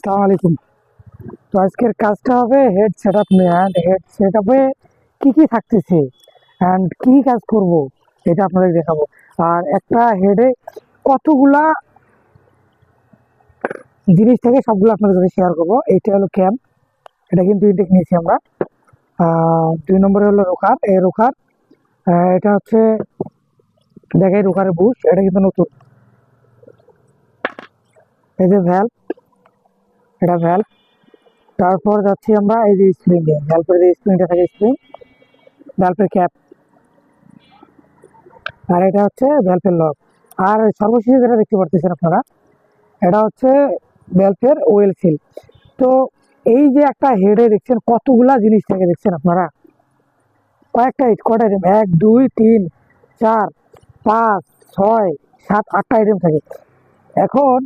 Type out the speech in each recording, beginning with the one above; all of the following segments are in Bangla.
আসসালামু আলাইকুম। তো আজকের কাজটা হবে হেড সেটআপ নিয়ে। অ্যান্ড হেড সেটআপে কি কি থাকতেছে অ্যান্ড কি কি কাজ করব এটা আপনাদের দেখাবো। আর একটা হেডে কতগুলা জিনিস থাকে সবগুলো আপনাদের সাথে শেয়ার করবো। এইটা হলো ক্যাম, এটা কিন্তু ইনটেক নিয়েছি আমরা। 2 নম্বরে হলো রোকার, এই রোকার এটা হচ্ছে দেখাই রোকারের বুশ, এটা কিন্তু নতুন। এই যে ভ্যালভ, এটা ভ্যালভ। তারপর যাচ্ছি আমরা এই যে স্প্রিং এ, ভ্যালভের যে স্প্রিংটা থাকে স্প্রিং, ভ্যালভের ক্যাপ, আর এটা হচ্ছে ভ্যালভের লক। আর সর্বশেষে যেটা দেখতে পারতেছেন আপনারা, এটা হচ্ছে ভ্যালভের ওয়েল সিল। তো এই যে একটা হেডে দেখছেন কতগুলা জিনিস থাকে, দেখছেন আপনারা কয়েকটা কয়টা আইটেম, 1 2 3 4 5 6 7 8টা আইটেম থাকে। এখন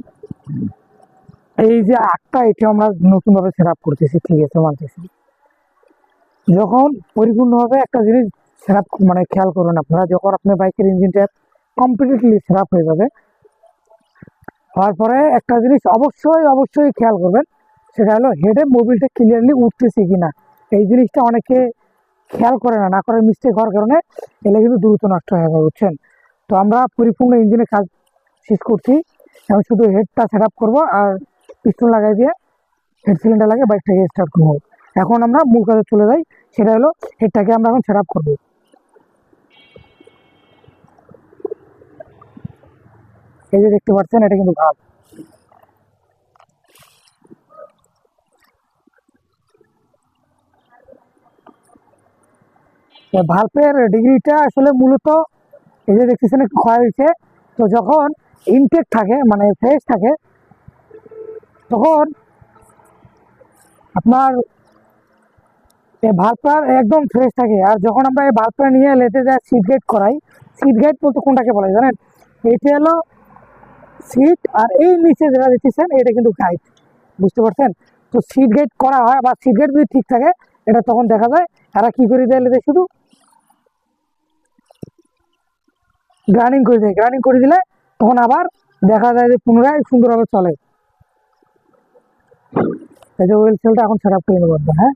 এই যে 8টা আইটেম আমরা নতুনভাবে সেট আপ করতেছি, ঠিক আছে মানতেছি। যখন পরিপূর্ণভাবে একটা জিনিস সেট আপ, মানে খেয়াল করুন আপনারা, যখন আপনার বাইকের ইঞ্জিনটা কমপ্লিটলি সেট আপ হয়ে যাবে, হওয়ার পরে একটা জিনিস অবশ্যই অবশ্যই খেয়াল করবেন, সেটা হলো হেডে মোবিলটা ক্লিয়ারলি উঠতেছে কিনা। এই জিনিসটা অনেকে খেয়াল করে না, না করে মিস্টেক হওয়ার কারণে এগুলো কিন্তু দ্রুত নষ্ট হয়ে যায়, বুঝছেন। তো আমরা পরিপূর্ণ ইঞ্জিনের কাজ শেষ করছি, এখন শুধু হেডটা সেট আপ করবো আর পিস্টন লাগাই দিয়ে হেড সিলিন্ডার লাগিয়ে বাইকটাকে স্টার্ট করবো। এখন আমরা মূল কাজে চলে যাই, সেটা হলো হেডটাকে আমরা এখন সেট আপ করবো। এই যে দেখতে পাচ্ছেন, এটা কিন্তু ভাব, ভাল্বের ডিগ্রিটা আসলে মূলত এই যে দেখতেছেন একটু ক্ষয় হয়েছে। তো যখন ইনটেক থাকে, মানে ফ্রেশ থাকে, তখন আপনার এই ভাল্বটা একদম ফ্রেশ থাকে। আর যখন আমরা এই ভাল্বটা নিয়ে লেটে যায় সিট গাইড করাই, সিট গাইড বলতে কোনটাকে বলে জানেন? এইটা হলো সিট, আর এই নিচে যেটা দেখতেছেন এটা কিন্তু গাইড, বুঝতে পারছেন? তো সিট গাইড করা হয়, বা সিট গাইড যদি ঠিক থাকে, এটা তখন দেখা যায় এরা কি করে দেয়, লেটে শুধু গ্রাইন্ডিং করে দেয়। গ্রাইন্ডিং করে দিলে তখন আবার দেখা যায় যে পুনরায় সুন্দরভাবে চলে। এই যে ওয়েল সেলটা এখন সেট আপ করে নেবো, হ্যাঁ।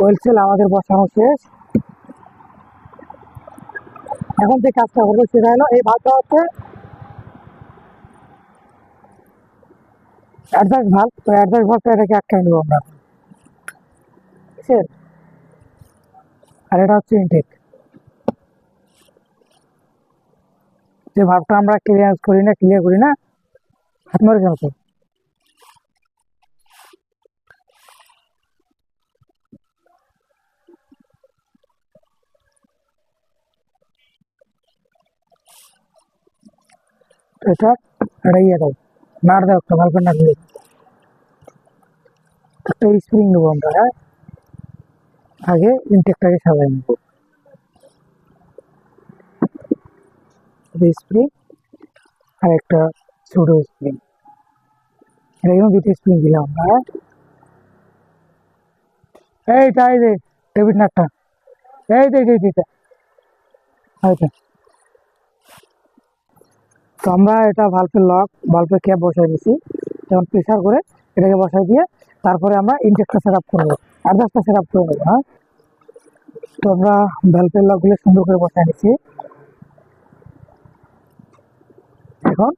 ওয়েল সেল আমাদের বসানো শেষ। এখন যে কাজটা করবো সেটা হলো এই ভালভটা হচ্ছে অ্যাডজাস্ট ভালভ। তো অ্যাডজাস্ট ভালভটা এটাকে আটকাই নেবো আমরা, ঠিক আছে। আর এটা হচ্ছে ইনটেক, যে ভালভটা আমরা ক্লিয়ার করি না, হাত মারে কেন তো। এটা এটা ইয়ে দাও, নাট দাও একটা, ভালভের নাট নিয়ে একটা স্প্রিং নেবো আমরা, হ্যাঁ। আগে ইনটেকটাকে সাজাই নেবো, স্প্রিং আর একটা ছোট স্প্রিং, এটা কিন্তু দুটো স্প্রিং দিলাম আমরা, হ্যাঁ। এইটা এই যে ডেবিট নাটটা, এই যে এইটা, আচ্ছা। তো আমরা এটা ভালভের লক, ভালভের ক্যাপ বসাই দিচ্ছি। যেমন প্রেসার করে এটাকে বসাই দিয়ে তারপরে আমরা ইনটেকটা সেট আপ করবো, অ্যাডজাস্টটা সেট আপ করে নেবো, হ্যাঁ। তো আমরা ভালভের লকগুলো সুন্দর করে বসাই নিচ্ছি। এখন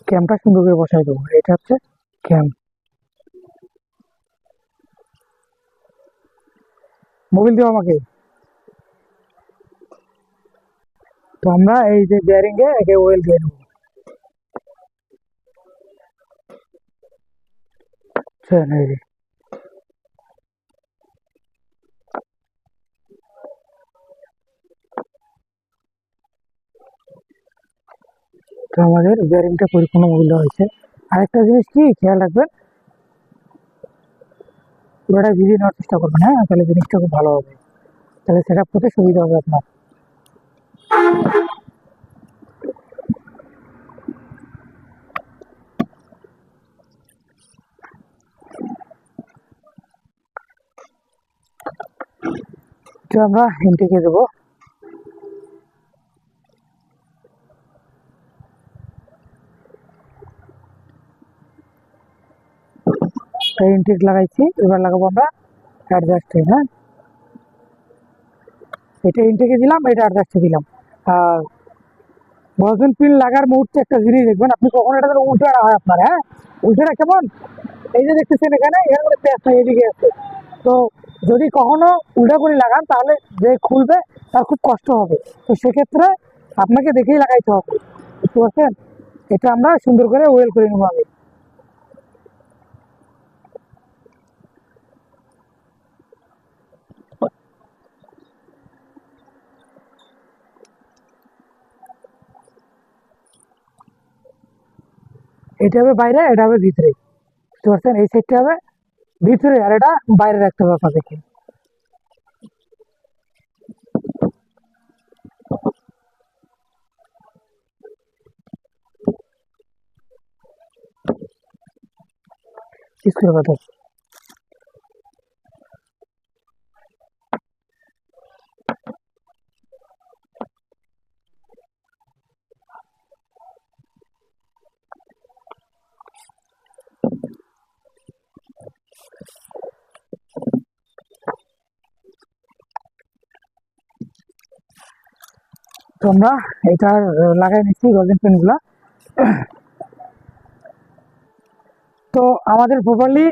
ক্যামটা সুন্দর করে বসাই দেবো, এটা হচ্ছে ক্যাম। মোবিল দেবো আমাকে। তো আমরা এই যে বিয়ারিং এ একে ওয়েল দিয়ে নেবো, এই যে। তো আমাদের বিয়ারিংটা পরিপূর্ণ মোবিল দেওয়া হয়েছে। আরেকটা জিনিস কি খেয়াল রাখবেন, পুরোটা ভিজিয়ে নেওয়ার চেষ্টা করবেন, হ্যাঁ, তাহলে জিনিসটা খুব ভালো হবে, তাহলে সেট আপ করতে সুবিধা হবে আপনার। এটা আমরা ইনটেকে দেবো। ইনটেক লাগাইছি, এবার লাগাবো আমরা অ্যাডজাস্টে। হ্যাঁ, এটা ইনটেকে দিলাম, এটা অ্যাডজাস্টে দিলাম। আর বসবেন পিন লাগার মুহূর্তে একটা জিনিস দেখবেন, আপনি কখন এটা যেন উল্টো হয় আপনার। হ্যাঁ, উল্টোটা কেমন, এই যে দেখতেছেন এখানে এর মধ্যে প্যাঁচ নাই, এদিকে আছে। তো যদি কখনো উল্টা করে লাগান তাহলে যে খুলবে তার খুব কষ্ট হবে। তো সেক্ষেত্রে আপনাকে দেখেই লাগাইতে হবে, বুঝতে পারছেন? এটা আমরা সুন্দর করে ওয়েল করে নেবো আগে। এটা হবে বাইরে, এটা হবে ভিতরে, বুঝতে পারছেন? এই সাইডটা হবে ভিতরে আর এটা বাইরে রাখতে হবে আপনাদেরকে। স্ক্রু কথা, তো আমরা এটা লাগাই নিচ্ছি রোজিন পেনগুলা। তো আমাদের প্রপারলি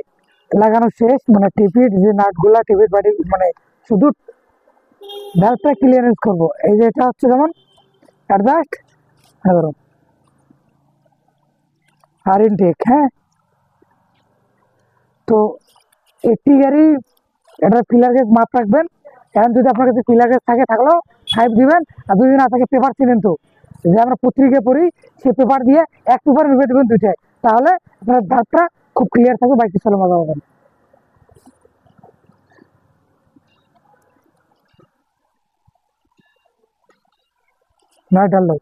লাগানো শেষ, মানে টিপির যে নাটগুলা, টিপির বাড়ি, মানে শুধু ভ্যালভটা ক্লিয়ারেন্স করবো। এই যে এটা হচ্ছে যেমন অ্যাডজাস্ট আর ইনটেক। হ্যাঁ, তো একটি গাড়ি এটা পিলার গেজ মাপ রাখবেন। এখন যদি আপনার কাছে পিলার গেজ থাকে থাকলেও 5 দিবেন, আর যদি না থাকে পেপার চিনেন তো, যে আমরা পত্রিকায় পড়ি সেই পেপার দিয়ে এক পেপার মেপে দেবেন দুইটায়, তাহলে আপনার দাঁতটা খুব ক্লিয়ার থাকবে, বাইকটি চলে মজা পাবেন। নয় ডাল দাও।